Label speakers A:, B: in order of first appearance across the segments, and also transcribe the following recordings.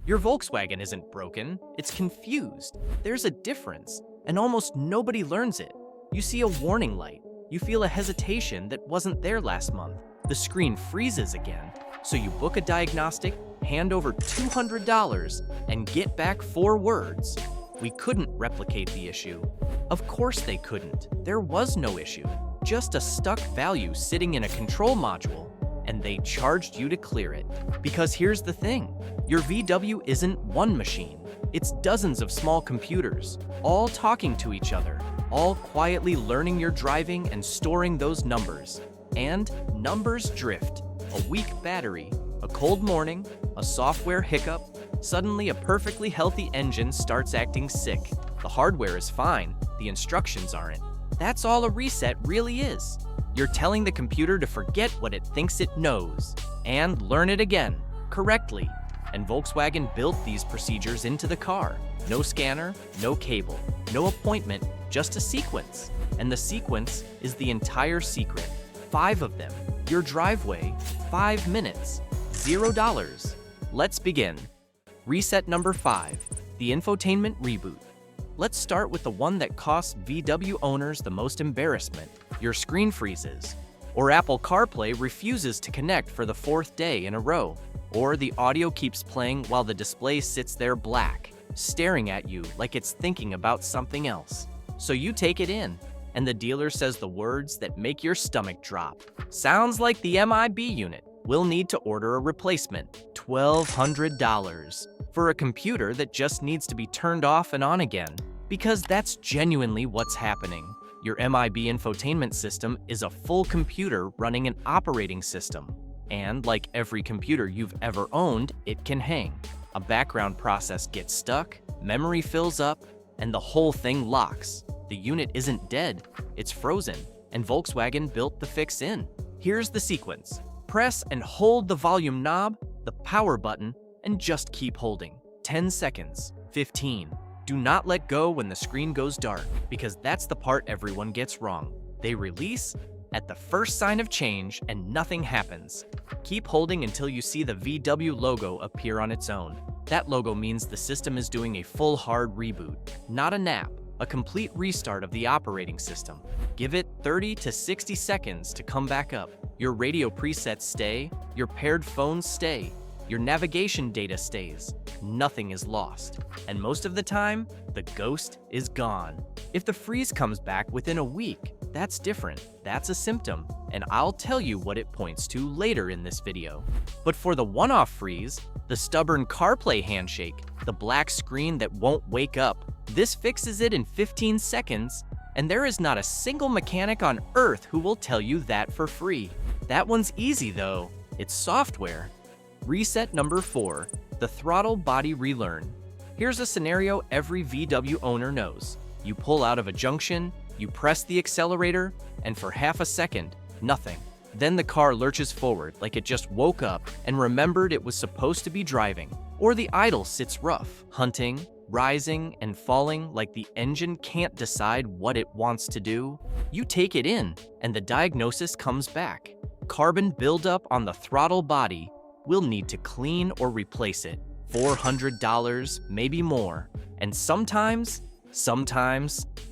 A: Your Volkswagen isn't broken, it's confused. There's a difference, and almost nobody learns it. You see a warning light. You feel a hesitation that wasn't there last month. The screen freezes again, so you book a diagnostic, hand over $200, and get back 4 words. We couldn't replicate the issue. Of course they couldn't. There was no issue. Just a stuck value sitting in a control module, and they charged you to clear it. Because here's the thing, your VW isn't one machine. It's dozens of small computers, all talking to each other, all quietly learning your driving and storing those numbers. And numbers drift. A weak battery, a cold morning, a software hiccup, suddenly a perfectly healthy engine starts acting sick. The hardware is fine, the instructions aren't. That's all a reset really is. You're telling the computer to forget what it thinks it knows and learn it again, correctly. And Volkswagen built these procedures into the car. No scanner, no cable, no appointment, just a sequence. And the sequence is the entire secret. 5 of them. Your driveway, 5 minutes, $0. Let's begin. Reset number 5, the infotainment reboot. Let's start with the one that costs VW owners the most embarrassment. Your screen freezes, or Apple CarPlay refuses to connect for the 4th day in a row, or the audio keeps playing while the display sits there black, staring at you like it's thinking about something else. So you take it in, and the dealer says the words that make your stomach drop. Sounds like the MIB unit. We'll need to order a replacement, $1,200, for a computer that just needs to be turned off and on again. Because that's genuinely what's happening. Your MIB infotainment system is a full computer running an operating system. And like every computer you've ever owned, it can hang. A background process gets stuck, memory fills up, and the whole thing locks. The unit isn't dead, it's frozen, and Volkswagen built the fix in. Here's the sequence. Press and hold the volume knob, the power button, and just keep holding. 10 seconds, 15. Do not let go when the screen goes dark, because that's the part everyone gets wrong. They release at the first sign of change and nothing happens. Keep holding until you see the VW logo appear on its own. That logo means the system is doing a full hard reboot, not a nap, a complete restart of the operating system. Give it 30 to 60 seconds to come back up. Your radio presets stay, your paired phones stay, your navigation data stays. Nothing is lost. And most of the time, the ghost is gone. If the freeze comes back within a week, that's different. That's a symptom, and I'll tell you what it points to later in this video. But for the one-off freeze, the stubborn CarPlay handshake, the black screen that won't wake up, this fixes it in 15 seconds, and there is not a single mechanic on Earth who will tell you that for free. That one's easy though. It's software. Reset number 4, the throttle body relearn. Here's a scenario every VW owner knows. You pull out of a junction, you press the accelerator, and for half a second, nothing. Then the car lurches forward like it just woke up and remembered it was supposed to be driving. Or the idle sits rough, hunting, rising, and falling like the engine can't decide what it wants to do. You take it in, and the diagnosis comes back. Carbon buildup on the throttle body. We'll need to clean or replace it. $400, maybe more. And sometimes,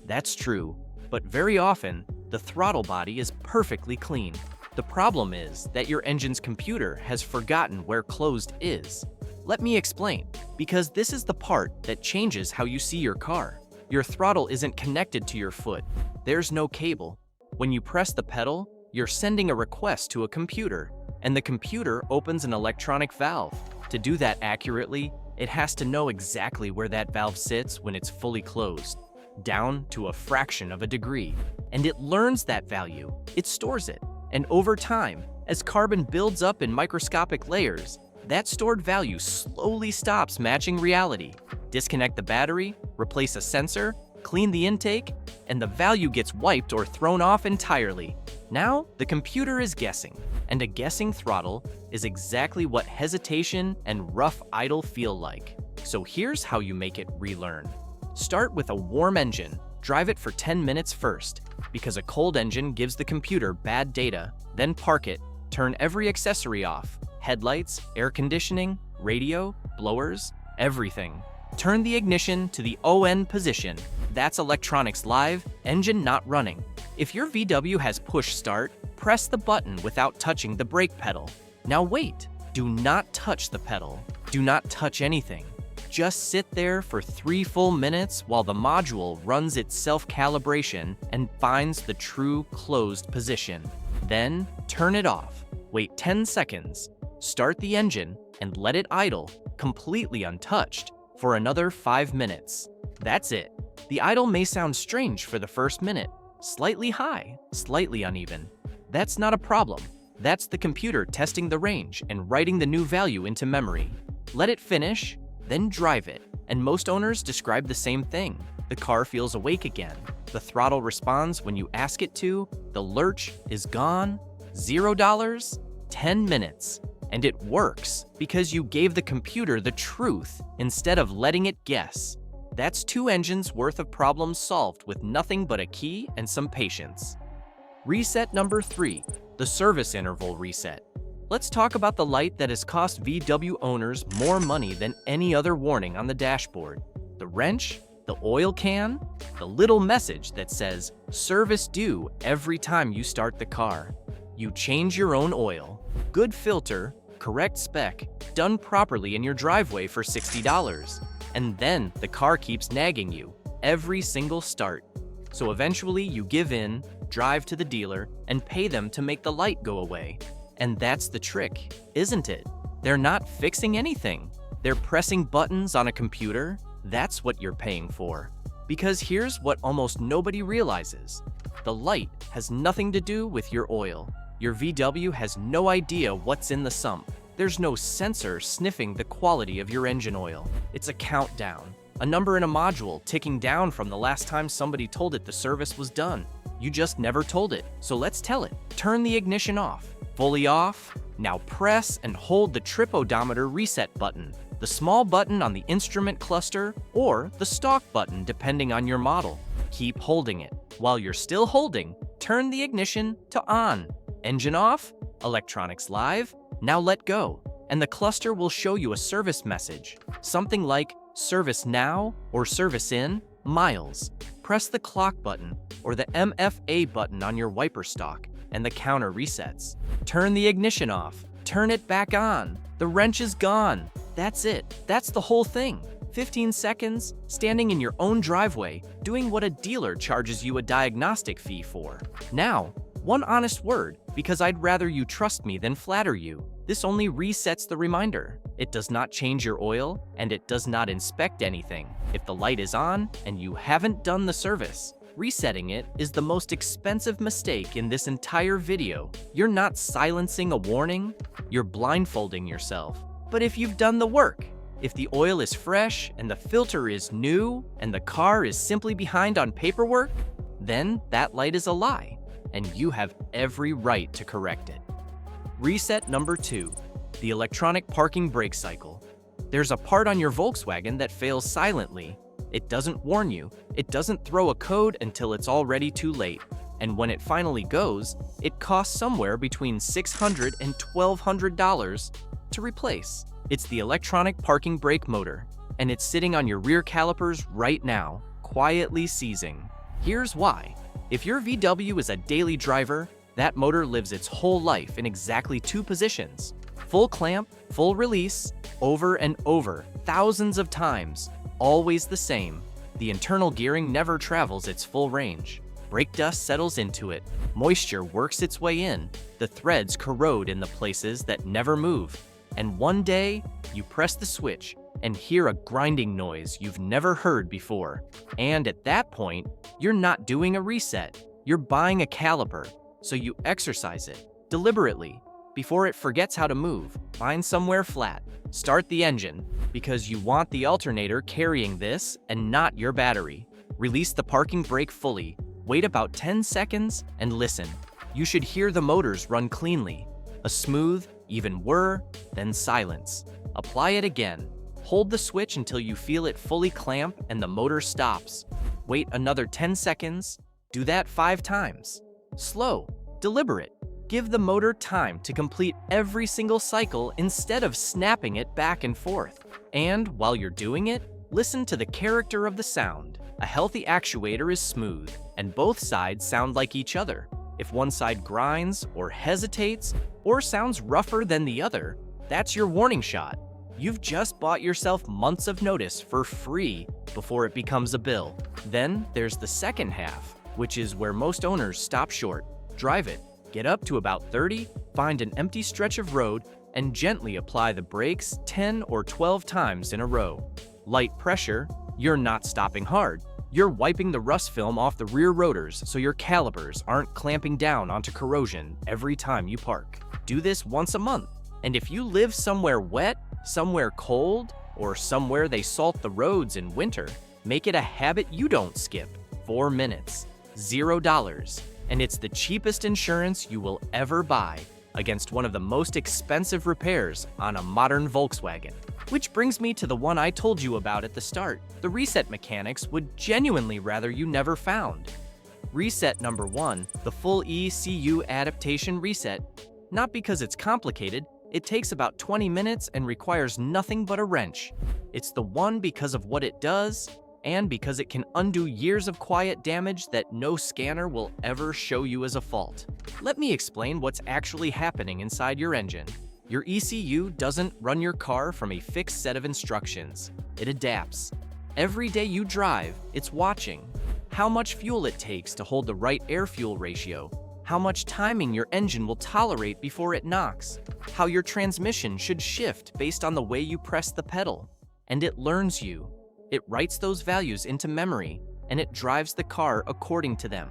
A: that's true. But very often, the throttle body is perfectly clean. The problem is that your engine's computer has forgotten where closed is. Let me explain, because this is the part that changes how you see your car. Your throttle isn't connected to your foot. There's no cable. When you press the pedal, you're sending a request to a computer, and the computer opens an electronic valve. To do that accurately, it has to know exactly where that valve sits when it's fully closed, down to a fraction of a degree. And it learns that value, it stores it. And over time, as carbon builds up in microscopic layers, that stored value slowly stops matching reality. Disconnect the battery, replace a sensor, clean the intake, and the value gets wiped or thrown off entirely. Now, the computer is guessing, and a guessing throttle is exactly what hesitation and rough idle feel like. So here's how you make it relearn. Start with a warm engine. Drive it for 10 minutes first, because a cold engine gives the computer bad data. Then park it, turn every accessory off. Headlights, air conditioning, radio, blowers, Everything. Turn the ignition to the ON position. That's electronics live, engine not running. If your VW has push start, press the button without touching the brake pedal. Now wait. Do not touch the pedal. Do not touch anything. Just sit there for 3 full minutes while the module runs its self-calibration and finds the true closed position. Then turn it off. Wait 10 seconds. Start the engine and let it idle, completely untouched, for another 5 minutes. That's it. The idle may sound strange for the first minute. Slightly high, slightly uneven. That's not a problem. That's the computer testing the range and writing the new value into memory. Let it finish, then drive it. And most owners describe the same thing. The car feels awake again. The throttle responds when you ask it to. The lurch is gone. $0, 10 minutes. And it works because you gave the computer the truth instead of letting it guess. That's 2 engines worth of problems solved with nothing but a key and some patience. Reset number 3, the service interval reset. Let's talk about the light that has cost VW owners more money than any other warning on the dashboard. The wrench, the oil can, the little message that says, service due every time you start the car. You change your own oil, good filter, correct spec, done properly in your driveway for $60. And then the car keeps nagging you every single start. So eventually you give in, drive to the dealer, and pay them to make the light go away. And that's the trick, isn't it? They're not fixing anything. They're pressing buttons on a computer. That's what you're paying for. Because here's what almost nobody realizes. The light has nothing to do with your oil. Your VW has no idea what's in the sump. There's no sensor sniffing the quality of your engine oil. It's a countdown, a number in a module ticking down from the last time somebody told it the service was done. You just never told it, so let's tell it. Turn the ignition off. Fully off. Now press and hold the trip odometer reset button, the small button on the instrument cluster, or the stalk button depending on your model. Keep holding it. While you're still holding, turn the ignition to on. Engine off, electronics live. Now let go, and the cluster will show you a service message, something like service now or service in miles. Press the clock button or the MFA button on your wiper stalk, and the counter resets. Turn the ignition off, turn it back on. The wrench is gone. That's it. That's the whole thing. 15 seconds, standing in your own driveway, doing what a dealer charges you a diagnostic fee for. Now, one honest word, because I'd rather you trust me than flatter you. This only resets the reminder. It does not change your oil, and it does not inspect anything. If the light is on and you haven't done the service, resetting it is the most expensive mistake in this entire video. You're not silencing a warning, you're blindfolding yourself. But if you've done the work, if the oil is fresh and the filter is new and the car is simply behind on paperwork, then that light is a lie, and you have every right to correct it. Reset number 2, the electronic parking brake cycle. There's a part on your Volkswagen that fails silently. It doesn't warn you. It doesn't throw a code until it's already too late. And when it finally goes, it costs somewhere between $600 and $1,200 to replace. It's the electronic parking brake motor, and it's sitting on your rear calipers right now, quietly seizing. Here's why. If your VW is a daily driver, that motor lives its whole life in exactly 2 positions. Full clamp, full release, over and over, thousands of times, always the same. The internal gearing never travels its full range. Brake dust settles into it. Moisture works its way in. The threads corrode in the places that never move. And one day, you press the switch and hear a grinding noise you've never heard before. And at that point, you're not doing a reset. You're buying a caliper. So you exercise it, deliberately, before it forgets how to move. Find somewhere flat. Start the engine, because you want the alternator carrying this and not your battery. Release the parking brake fully. Wait about 10 seconds and listen. You should hear the motors run cleanly. A smooth, even whir, then silence. Apply it again. Hold the switch until you feel it fully clamp and the motor stops. Wait another 10 seconds. Do that 5 times. Slow, deliberate. Give the motor time to complete every single cycle instead of snapping it back and forth. And while you're doing it, listen to the character of the sound. A healthy actuator is smooth, and both sides sound like each other. If one side grinds or hesitates or sounds rougher than the other, that's your warning shot. You've just bought yourself months of notice for free before it becomes a bill. Then there's the second half, which is where most owners stop short. Drive it, get up to about 30, find an empty stretch of road, and gently apply the brakes 10 or 12 times in a row. Light pressure, you're not stopping hard. You're wiping the rust film off the rear rotors so your calipers aren't clamping down onto corrosion every time you park. Do this once a month. And if you live somewhere wet, somewhere cold, or somewhere they salt the roads in winter, make it a habit you don't skip. 4 minutes, $0. And it's the cheapest insurance you will ever buy against one of the most expensive repairs on a modern Volkswagen. Which brings me to the one I told you about at the start. The reset mechanics would genuinely rather you never found. Reset number 1, the full ECU adaptation reset. Not because it's complicated, it takes about 20 minutes and requires nothing but a wrench. It's the one because of what it does, and because it can undo years of quiet damage that no scanner will ever show you as a fault. Let me explain what's actually happening inside your engine. Your ECU doesn't run your car from a fixed set of instructions. It adapts. Every day you drive, it's watching how much fuel it takes to hold the right air-fuel ratio, how much timing your engine will tolerate before it knocks, how your transmission should shift based on the way you press the pedal. And it learns you. It writes those values into memory, and it drives the car according to them.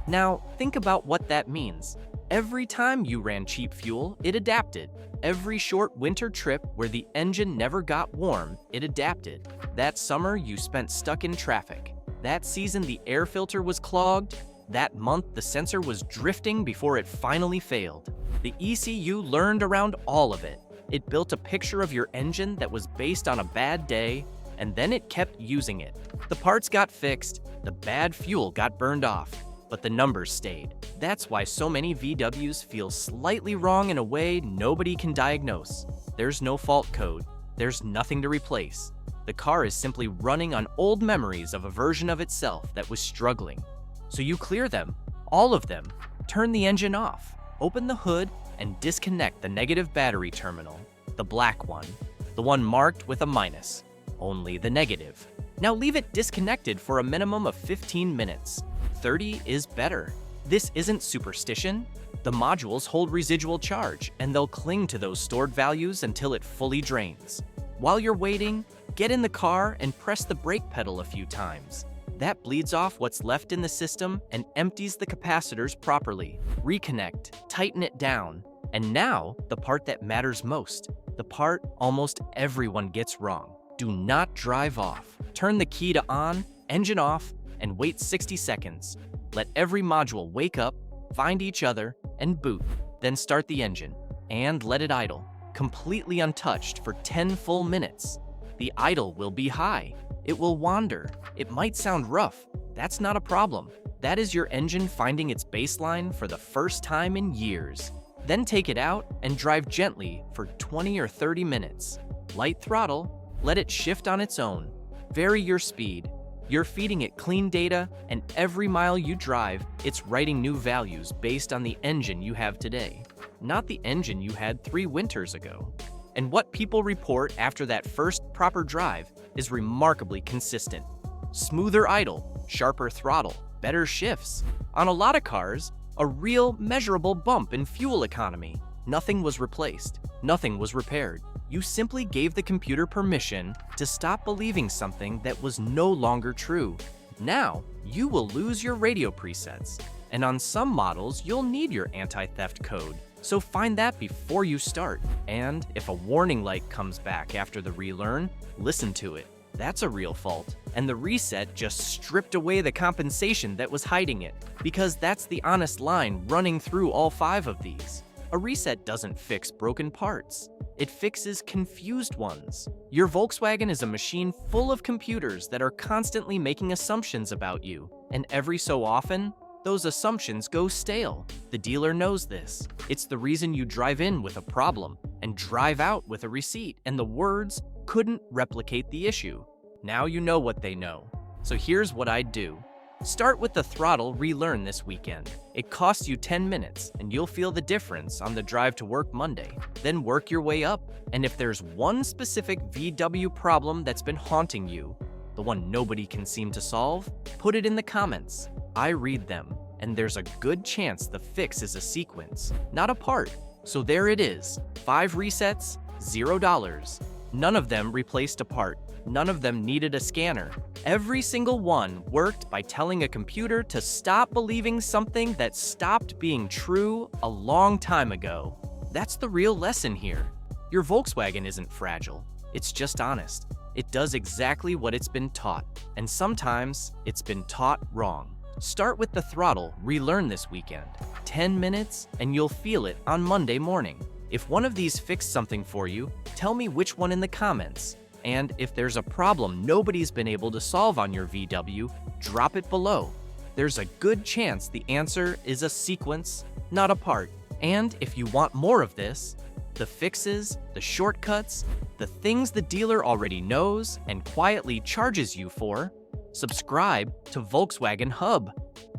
A: Now, think about what that means. Every time you ran cheap fuel, it adapted. Every short winter trip where the engine never got warm, it adapted. That summer you spent stuck in traffic. That season the air filter was clogged. That month the sensor was drifting before it finally failed. The ECU learned around all of it. It built a picture of your engine that was based on a bad day, and then it kept using it. The parts got fixed, the bad fuel got burned off, but the numbers stayed. That's why so many VWs feel slightly wrong in a way nobody can diagnose. There's no fault code. There's nothing to replace. The car is simply running on old memories of a version of itself that was struggling. So you clear them, all of them, turn the engine off, open the hood, and disconnect the negative battery terminal, the black one, the one marked with a minus, only the negative. Now leave it disconnected for a minimum of 15 minutes. 30 is better. This isn't superstition. The modules hold residual charge, and they'll cling to those stored values until it fully drains. While you're waiting, get in the car and press the brake pedal a few times. That bleeds off what's left in the system and empties the capacitors properly. Reconnect, tighten it down, and now the part that matters most, the part almost everyone gets wrong. Do not drive off. Turn the key to on, engine off, and wait 60 seconds. Let every module wake up, find each other, and boot. Then start the engine, and let it idle, completely untouched for 10 full minutes. The idle will be high. It will wander. It might sound rough. That's not a problem. That is your engine finding its baseline for the first time in years. Then take it out and drive gently for 20 or 30 minutes. Light throttle, let it shift on its own. Vary your speed. You're feeding it clean data, and every mile you drive, it's writing new values based on the engine you have today, not the engine you had 3 winters ago. And what people report after that first proper drive is remarkably consistent. Smoother idle, sharper throttle, better shifts. On a lot of cars, a real measurable bump in fuel economy. Nothing was replaced. Nothing was repaired. You simply gave the computer permission to stop believing something that was no longer true. Now, you will lose your radio presets, and on some models, you'll need your anti-theft code. So find that before you start. And if a warning light comes back after the relearn, listen to it. That's a real fault. And the reset just stripped away the compensation that was hiding it, because that's the honest line running through all 5 of these. A reset doesn't fix broken parts. It fixes confused ones. Your Volkswagen is a machine full of computers that are constantly making assumptions about you, and every so often, those assumptions go stale. The dealer knows this. It's the reason you drive in with a problem and drive out with a receipt and the words, couldn't replicate the issue. Now you know what they know. So here's what I'd do. Start with the Throttle Relearn this weekend. It costs you 10 minutes, and you'll feel the difference on the drive to work Monday. Then work your way up, and if there's one specific VW problem that's been haunting you, the one nobody can seem to solve, put it in the comments. I read them, and there's a good chance the fix is a sequence, not a part. So there it is, 5 resets, $0. None of them replaced a part. None of them needed a scanner. Every single one worked by telling a computer to stop believing something that stopped being true a long time ago. That's the real lesson here. Your Volkswagen isn't fragile. It's just honest. It does exactly what it's been taught, and sometimes it's been taught wrong. Start with the Throttle Relearn this weekend. 10 minutes, and you'll feel it on Monday morning. If one of these fixed something for you, tell me which one in the comments. And if there's a problem nobody's been able to solve on your VW, drop it below. There's a good chance the answer is a sequence, not a part. And if you want more of this, the fixes, the shortcuts, the things the dealer already knows and quietly charges you for, subscribe to Volkswagen Hub.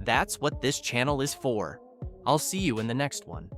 A: That's what this channel is for. I'll see you in the next one.